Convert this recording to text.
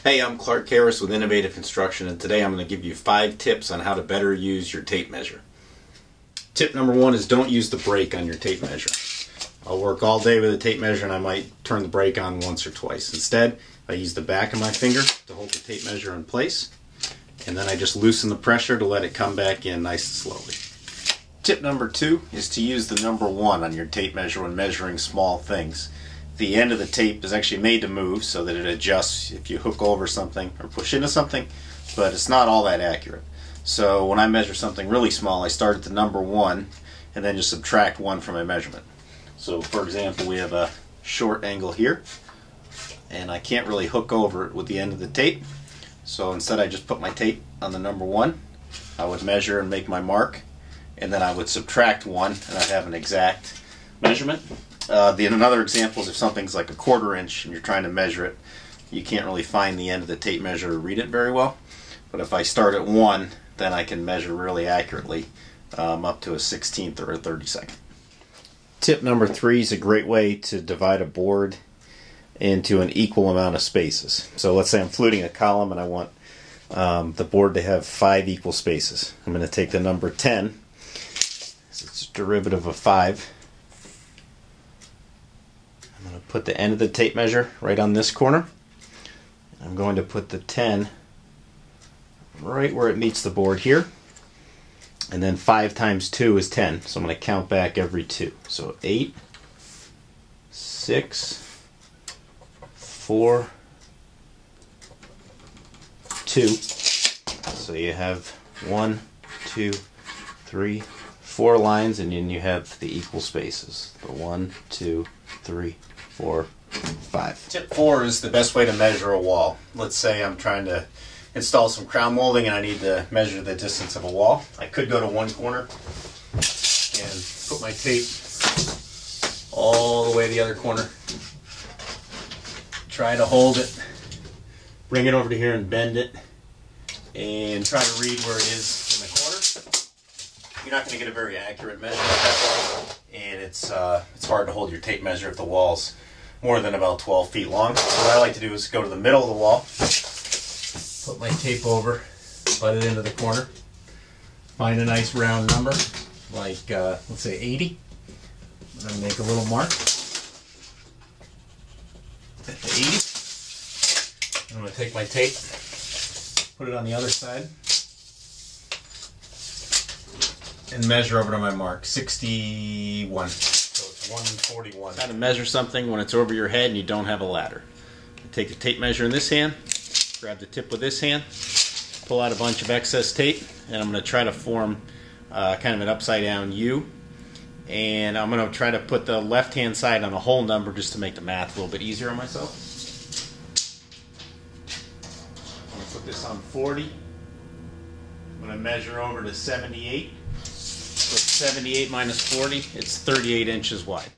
Hey, I'm Clark Harris with Innovative Construction, and today I'm going to give you 5 tips on how to better use your tape measure. Tip number 1 is don't use the brake on your tape measure. I'll work all day with a tape measure and I might turn the brake on once or twice. Instead, I use the back of my finger to hold the tape measure in place, and then I just loosen the pressure to let it come back in nice and slowly. Tip number 2 is to use the number 1 on your tape measure when measuring small things. The end of the tape is actually made to move so that it adjusts if you hook over something or push into something, but it's not all that accurate. So when I measure something really small, I start at the number 1 and then just subtract 1 from my measurement. So for example, we have a short angle here, and I can't really hook over it with the end of the tape. So instead I just put my tape on the number 1. I would measure and make my mark, and then I would subtract 1 and I'd have an exact measurement. Another example is if something's like a 1/4 inch and you're trying to measure it, you can't really find the end of the tape measure to read it very well. But if I start at 1, then I can measure really accurately up to a 1/16 or a 32nd. Tip number 3 is a great way to divide a board into an equal amount of spaces. So let's say I'm fluting a column and I want the board to have 5 equal spaces. I'm going to take the number 10, it's a derivative of 5. I'm going to put the end of the tape measure right on this corner. I'm going to put the 10 right where it meets the board here. And then 5 times 2 is 10. So I'm going to count back every 2. So 8, 6, 4, 2. So you have 1, 2, 3, 4 lines, and then you have the equal spaces. The 1, 2, 3, 4, 5. Tip 4 is the best way to measure a wall. Let's say I'm trying to install some crown molding and I need to measure the distance of a wall. I could go to one corner and put my tape all the way to the other corner. Try to hold it, bring it over to here and bend it, and try to read where it is in the corner. You're not going to get a very accurate measure at that point, and it's hard to hold your tape measure if the wall's more than about 12 feet long. So what I like to do is go to the middle of the wall, put my tape over, butt it into the corner, find a nice round number, like let's say 80. I'm going to make a little mark at the 80. I'm going to take my tape, put it on the other side, and measure over to my mark, 61. So it's 141. How to measure something when it's over your head and you don't have a ladder. You take the tape measure in this hand, grab the tip with this hand, pull out a bunch of excess tape, and I'm going to try to form kind of an upside down U. And I'm going to try to put the left hand side on a whole number just to make the math a little bit easier on myself. I'm going to put this on 40. I'm going to measure over to 78. So 78 minus 40, it's 38 inches wide.